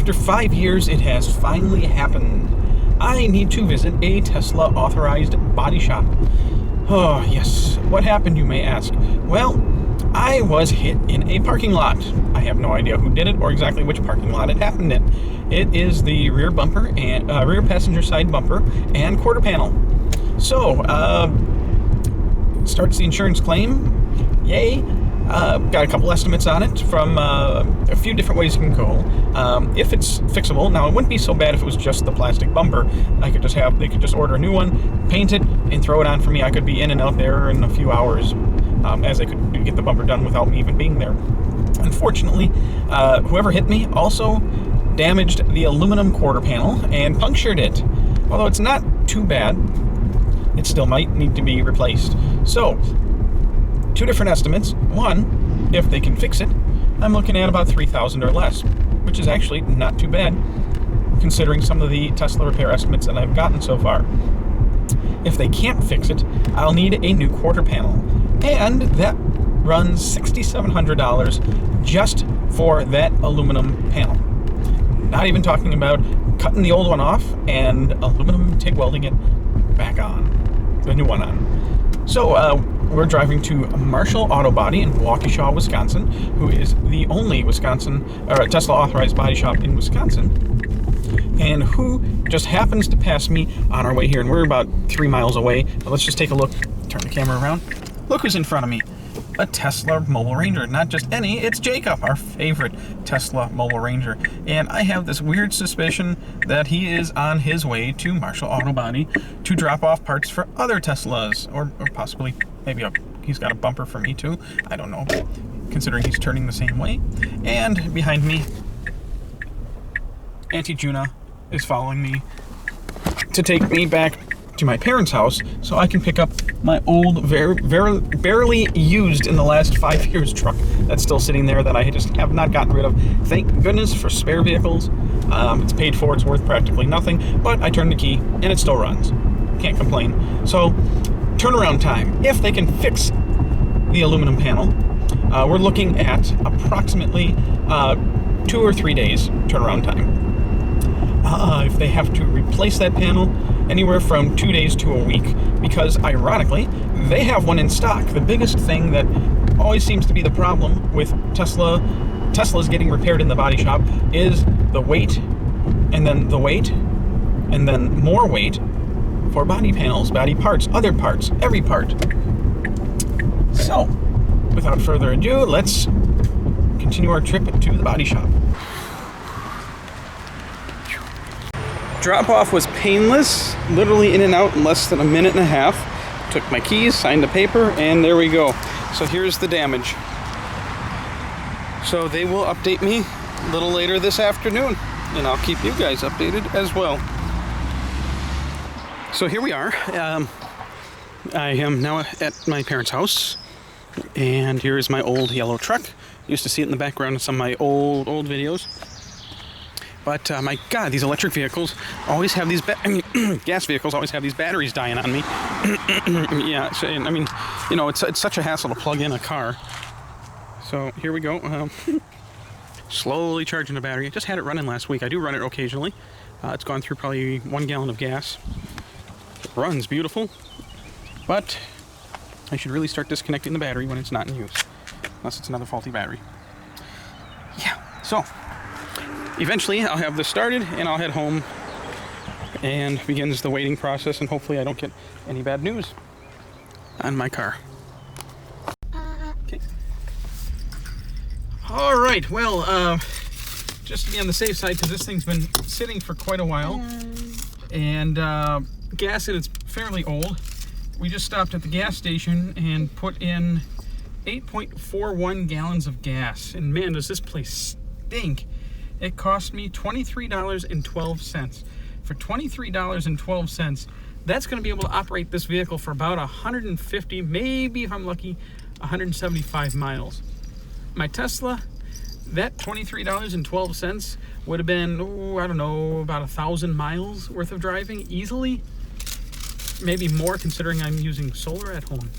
After 5 years, it has finally happened. I need to visit a Tesla Authorized Body Shop. Oh, yes. What happened, you may ask? Well, I was hit in a parking lot. I have no idea who did it or exactly which parking lot it happened in. It is the rear bumper and rear passenger side bumper and quarter panel. So, starts the insurance claim. Yay. Got a couple estimates on it from a few different ways you can go. If it's fixable, now it wouldn't be so bad if it was just the plastic bumper. They could just order a new one, paint it, and throw it on for me. I could be in and out there in a few hours, as they could get the bumper done without me even being there. Unfortunately, whoever hit me also damaged the aluminum quarter panel and punctured it. Although it's not too bad, it still might need to be replaced. So, two different estimates. One, if they can fix it, I'm looking at about $3,000 or less, which is actually not too bad, considering some of the Tesla repair estimates that I've gotten so far. If they can't fix it, I'll need a new quarter panel, and that runs $6,700 just for that aluminum panel. Not even talking about cutting the old one off and aluminum TIG welding it back on, the new one on. So, we're driving to Marshall Auto Body in Waukesha, Wisconsin, who is the only Tesla Authorized Body Shop in Wisconsin, and who just happens to pass me on our way here. And we're about 3 miles away. But let's just take a look. Turn the camera around. Look who's in front of me. A Tesla Mobile Ranger. Not just any, it's Jacob, our favorite Tesla Mobile Ranger. And I have this weird suspicion that he is on his way to Marshall Auto Body to drop off parts for other Teslas, or possibly maybe he's got a bumper for me too. I don't know, considering he's turning the same way. And behind me, Auntie Juna is following me to take me back to my parents' house so I can pick up my old, barely used in the last 5 years truck that's still sitting there that I just have not gotten rid of. Thank goodness for spare vehicles. It's paid for, it's worth practically nothing, but I turned the key and it still runs. Can't complain. So, turnaround time. If they can fix the aluminum panel, we're looking at approximately 2 or 3 days turnaround time. If they have to replace that panel, anywhere from 2 days to a week, because ironically, they have one in stock. The biggest thing that always seems to be the problem with Tesla's getting repaired in the body shop is the weight, and then the weight, and then more weight for body panels, body parts, other parts, every part. So, without further ado, let's continue our trip to the body shop. Drop-off was painless, literally in and out in less than a minute and a half. Took my keys, signed the paper, and there we go. So here's the damage. So they will update me a little later this afternoon, and I'll keep you guys updated as well. So here we are. I am now at my parents' house, and here is my old yellow truck. Used to see it in the background in some of my old videos. But my God, these electric vehicles always have these gas vehicles always have these batteries dying on me. Yeah, so, I mean, you know, it's such a hassle to plug in a car. So here we go. Slowly charging the battery. I just had it running last week. I do run it occasionally. It's gone through probably 1 gallon of gas. It runs beautiful, but I should really start disconnecting the battery when it's not in use, unless it's another faulty battery. Yeah. So. Eventually, I'll have this started, and I'll head home, and begins the waiting process, and hopefully I don't get any bad news on my car. Okay. All right, well, just to be on the safe side, because this thing's been sitting for quite a while, and gas in it's fairly old. We just stopped at the gas station and put in 8.41 gallons of gas, and man, does this place stink. It cost me $23.12. For $23.12, that's going to be able to operate this vehicle for about 150, maybe if I'm lucky, 175 miles. My Tesla, that $23.12 would have been, I don't know, about 1,000 miles worth of driving easily. Maybe more, considering I'm using solar at home.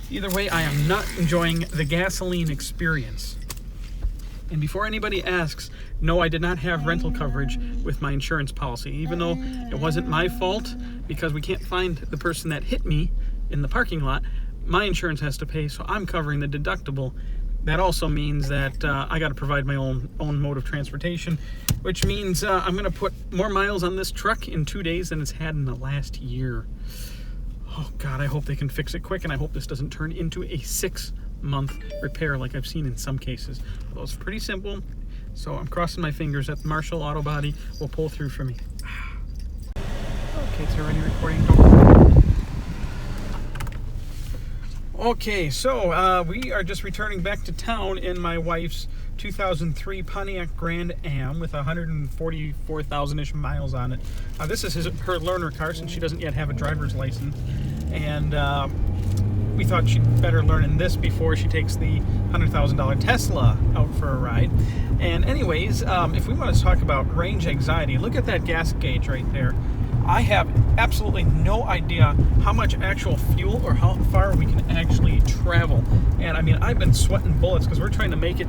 Either way, I am not enjoying the gasoline experience. And before anybody asks, no, I did not have rental coverage with my insurance policy, even though it wasn't my fault because we can't find the person that hit me in the parking lot. My insurance has to pay, so I'm covering the deductible. That also means that I got to provide my own mode of transportation, which means I'm going to put more miles on this truck in 2 days than it's had in the last year. Oh God, I hope they can fix it quick, and I hope this doesn't turn into a 6-month repair like I've seen in some cases. Although it's pretty simple, so I'm crossing my fingers that Marshall Auto Body will pull through for me. Okay, it's already recording. Okay, so we are just returning back to town in my wife's 2003 Pontiac Grand Am with 144,000-ish miles on it. This is her learner car since she doesn't yet have a driver's license, and we thought she'd better learn in this before she takes the $100,000 Tesla out for a ride. And anyways, if we want to talk about range anxiety, look at that gas gauge right there. I have absolutely no idea how much actual fuel or how far we can actually travel. And I mean, I've been sweating bullets because we're trying to make it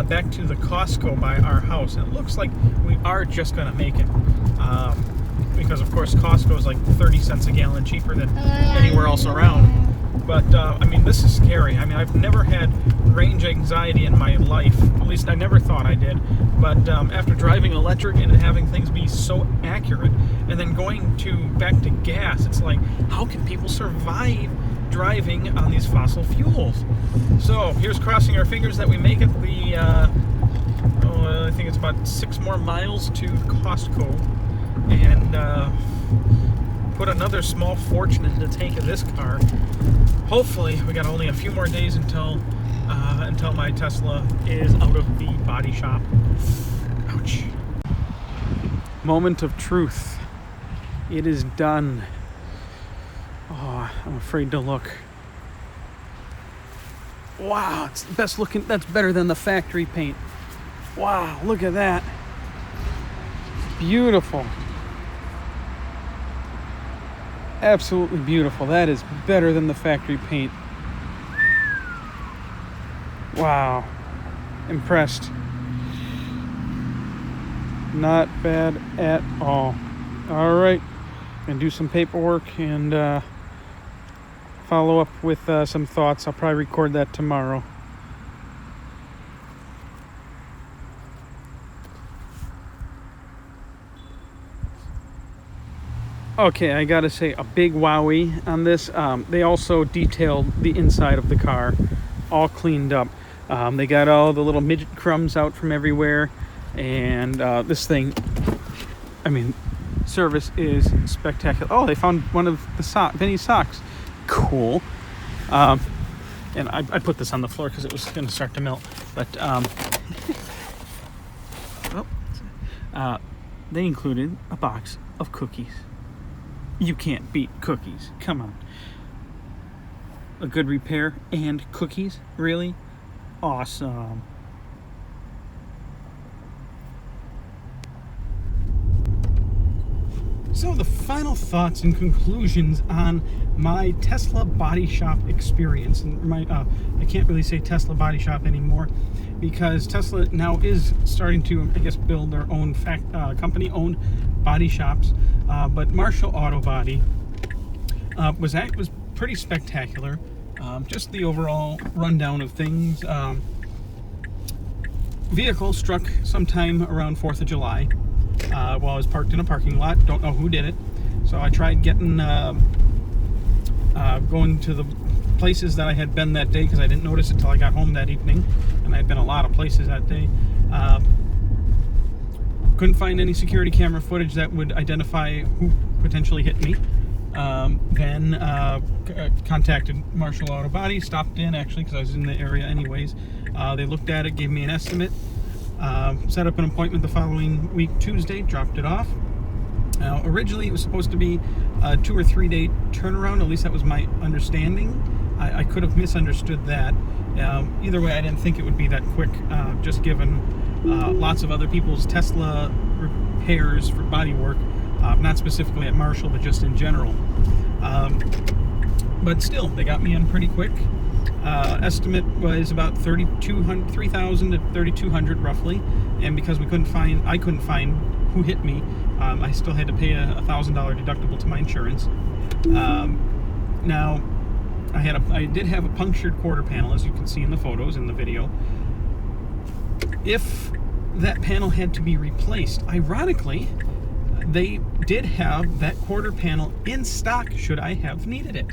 back to the Costco by our house. And it looks like we are just going to make it. Because, of course, Costco is like 30 cents a gallon cheaper than anywhere else around. But, I mean, this is scary. I mean, I've never had range anxiety in my life. At least I never thought I did. But after driving electric and having things be so accurate, and then going back to gas, it's like, how can people survive driving on these fossil fuels? So here's crossing our fingers that we make it the, I think it's about 6 more miles to Costco, and put another small fortune into the tank of this car. Hopefully, we got only a few more days until my Tesla is out of the body shop. Ouch. Moment of truth. It is done. Oh, I'm afraid to look. Wow, it's the best looking. That's better than the factory paint. Wow, look at that. Beautiful. Absolutely beautiful. That is better than the factory paint. Wow. Impressed. Not bad at all. All right. Gonna do some paperwork and follow up with some thoughts. I'll probably record that tomorrow. Okay, I gotta say a big wowie on this. They also detailed the inside of the car, all cleaned up. They got all the little midget crumbs out from everywhere, and this thing, I mean, service is spectacular. Oh, they found one of the Vinny's socks. Cool. And I put this on the floor because it was going to start to melt. But they included a box of cookies. You can't beat cookies. Come on. A good repair and cookies? Really? Awesome. So the final thoughts and conclusions on my Tesla Body Shop experience. And I can't really say Tesla Body Shop anymore because Tesla now is starting to, I guess, build their own company-owned body shops. But Marshall Auto Body was pretty spectacular. Just the overall rundown of things. Vehicle struck sometime around 4th of July. While I was parked in a parking lot. Don't know who did it. So I tried getting, going to the places that I had been that day because I didn't notice it till I got home that evening. And I had been a lot of places that day. Couldn't find any security camera footage that would identify who potentially hit me. Then contacted Marshall Auto Body, stopped in actually because I was in the area anyways. They looked at it, gave me an estimate. Set up an appointment the following week, Tuesday, dropped it off. Originally, it was supposed to be a 2 or 3 day turnaround, at least that was my understanding. I could have misunderstood that. Either way, I didn't think it would be that quick, just given lots of other people's Tesla repairs for body work, not specifically at Marshall, but just in general. But still, they got me in pretty quick. Estimate was about 3,200 to 3,200 roughly, and because I couldn't find who hit me, I still had to pay a $1,000 deductible to my insurance. Now, I did have a punctured quarter panel, as you can see in the photos in the video. If that panel had to be replaced, ironically, they did have that quarter panel in stock should I have needed it,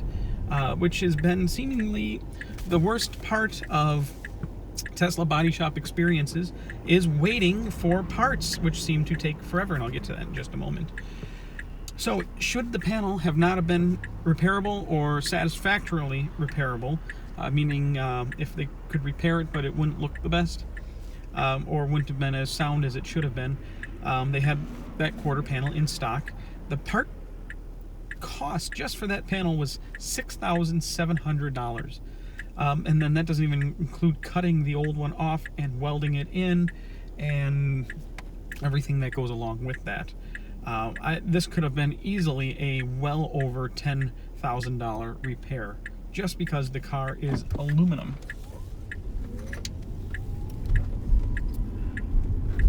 which has been seemingly the worst part of Tesla body shop experiences, is waiting for parts, which seem to take forever, and I'll get to that in just a moment. So, should the panel have not have been repairable or satisfactorily repairable, meaning if they could repair it but it wouldn't look the best, or wouldn't have been as sound as it should have been, they had that quarter panel in stock. The part cost just for that panel was $6,700. And then that doesn't even include cutting the old one off and welding it in and everything that goes along with that. This could have been easily a well over $10,000 repair just because the car is aluminum.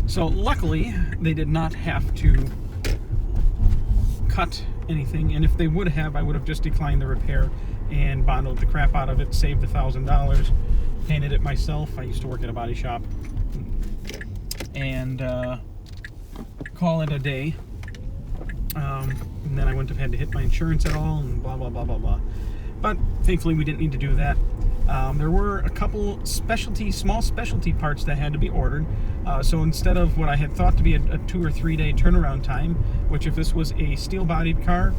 So luckily they did not have to cut anything, and if they would have, I would have just declined the repair and bonded the crap out of it, saved $1,000, painted it myself. I used to work at a body shop, and call it a day. And then I wouldn't have had to hit my insurance at all, and blah blah blah blah blah. But thankfully we didn't need to do that. There were a couple small specialty parts that had to be ordered. So instead of what I had thought to be a 2 or 3 day turnaround time, which if this was a steel-bodied car,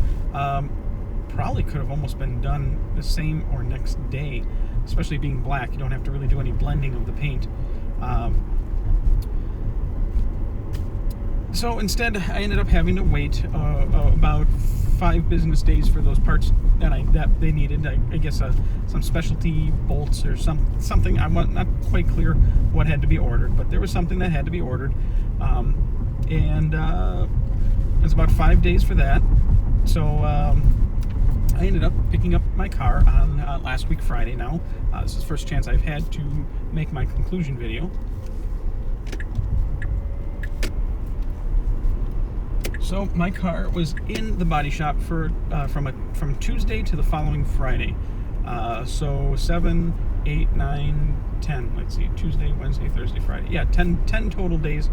probably could have almost been done the same or next day, especially being black. You don't have to really do any blending of the paint. So instead, I ended up having to wait about 5 business days for those parts that they needed. I guess some specialty bolts or something. I'm not quite clear what had to be ordered, but there was something that had to be ordered, and it was about 5 days for that. So I ended up picking up my car on last week Friday. Now this is the first chance I've had to make my conclusion video. So my car was in the body shop from Tuesday to the following Friday. So 7, 8, 9, 10. Let's see, Tuesday, Wednesday, Thursday, Friday. Yeah, 10 total days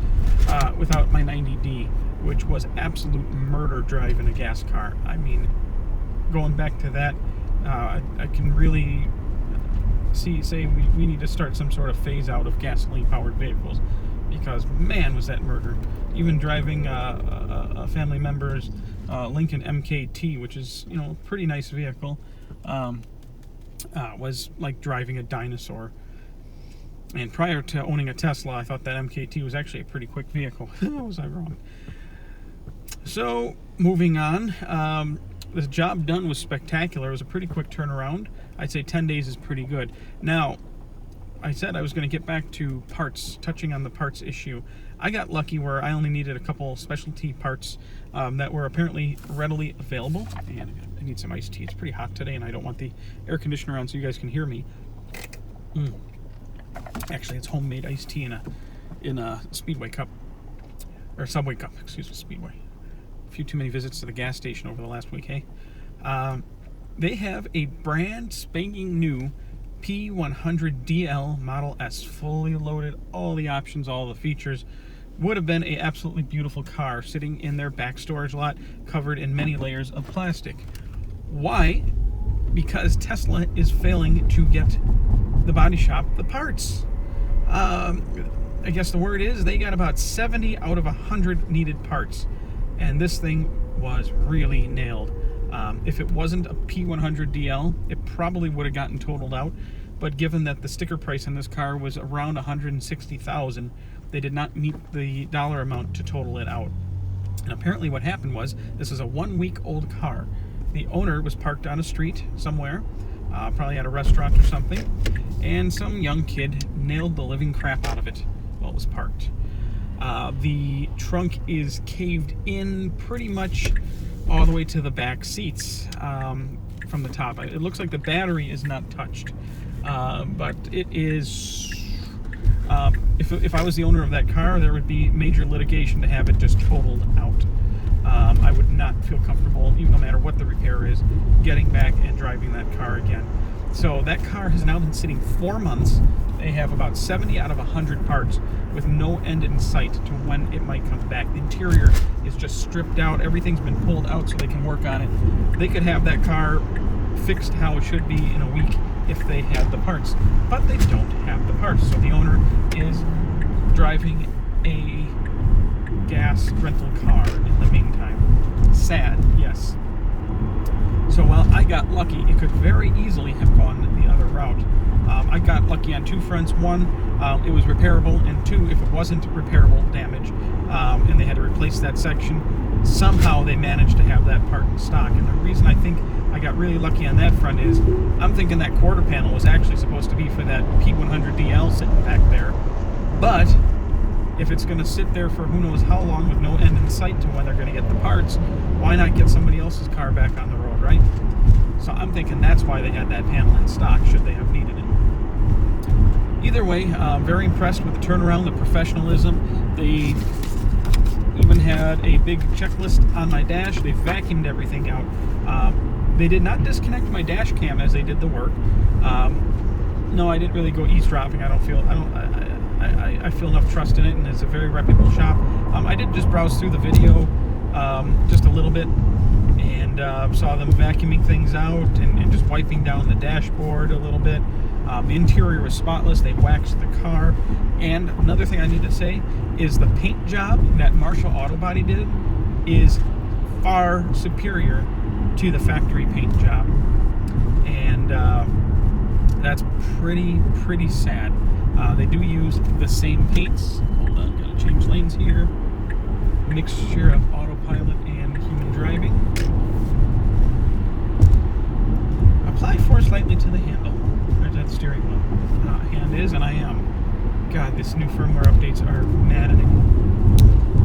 without my 90D, which was absolute murder driving a gas car. I mean, going back to that, I can really say we need to start some sort of phase out of gasoline-powered vehicles, because man, was that murder. Even driving a family member's Lincoln MKT, which is, a pretty nice vehicle, was like driving a dinosaur. And prior to owning a Tesla, I thought that MKT was actually a pretty quick vehicle. Was I wrong? So, moving on, the job done was spectacular. It was a pretty quick turnaround. I'd say 10 days is pretty good. Now, I said I was going to get back to parts, touching on the parts issue. I got lucky where I only needed a couple specialty parts that were apparently readily available. And I need some iced tea. It's pretty hot today, and I don't want the air conditioner on so you guys can hear me. Actually, it's homemade iced tea in a Speedway cup, or Subway cup. Excuse me, Speedway. A few too many visits to the gas station over the last week. Hey, they have a brand spanking new P100DL Model S, fully loaded, all the options, all the features. Would have been a absolutely beautiful car sitting in their back storage lot, covered in many layers of plastic. Why? Because Tesla is failing to get the body shop the parts. I guess the word is they got about 70 out of 100 needed parts, and this thing was really nailed. If it wasn't a P100DL, it probably would have gotten totaled out, but given that the sticker price on this car was around $160,000, they did not meet the dollar amount to total it out. And apparently what happened was, this is a 1-week-old car. The owner was parked on a street somewhere, probably at a restaurant or something, and some young kid nailed the living crap out of it while it was parked. The trunk is caved in pretty much all the way to the back seats from the top. It looks like the battery is not touched. But it is... if I was the owner of that car, there would be major litigation to have it just totaled out. I would not feel comfortable, even no matter what the repair is, getting back and driving that car again. So that car has now been sitting 4 months. They have about 70 out of 100 parts with no end in sight to when it might come back. The interior is just stripped out. Everything's been pulled out so they can work on it. They could have that car fixed how it should be in a week if they had the parts, but they don't have the parts. So the owner is driving a gas rental car in the meantime. Sad, yes. So while I got lucky, it could very easily have gone the other route. I got lucky on two fronts. One, it was repairable, and two, if it wasn't repairable damage, and they had to replace that section, somehow they managed to have that part in stock. And the reason I think I got really lucky on that front is I'm thinking that quarter panel was actually supposed to be for that P100DL sitting back there. But if it's going to sit there for who knows how long with no end in sight to when they're going to get the parts, why not get somebody else's car back on the road, right? So I'm thinking that's why they had that panel in stock, should they have needed it. Either way, very impressed with the turnaround, the professionalism. They even had a big checklist on my dash. They vacuumed everything out. They did not disconnect my dash cam as they did the work. No, I didn't really go eavesdropping. I feel enough trust in it, and it's a very reputable shop. I did just browse through the video just a little bit, and saw them vacuuming things out and just wiping down the dashboard a little bit. The interior was spotless. They waxed the car. And another thing I need to say is the paint job that Marshall Auto Body did is far superior to the factory paint job. And that's pretty sad. They do use the same paints. Hold on, gotta change lanes here. Mixture of autopilot and human driving. Apply force lightly to the handle. There's that steering wheel. Hand is, and I am. God, this new firmware updates are maddening.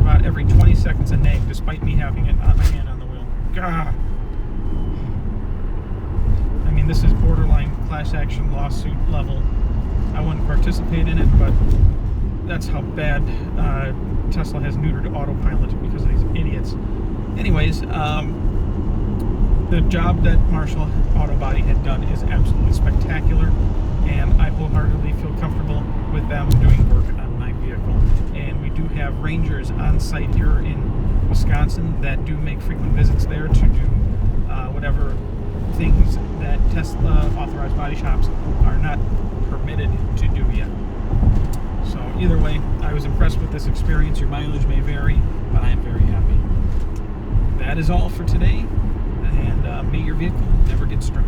About every 20 seconds a nag, despite me having it on my hand on the wheel. God. I mean, this is borderline class action lawsuit level. I wouldn't participate in it, but that's how bad Tesla has neutered autopilot because of these idiots. Anyways, the job that Marshall Auto Body had done is absolutely spectacular, and I wholeheartedly feel comfortable with them doing work on my vehicle. And we do have rangers on site here in Wisconsin that do make frequent visits there to do whatever things that Tesla Authorized Body Shops are not permitted to do yet. So either way, I was impressed with this experience. Your mileage may vary, but I am very happy. That is all for today, and may your vehicle never get struck.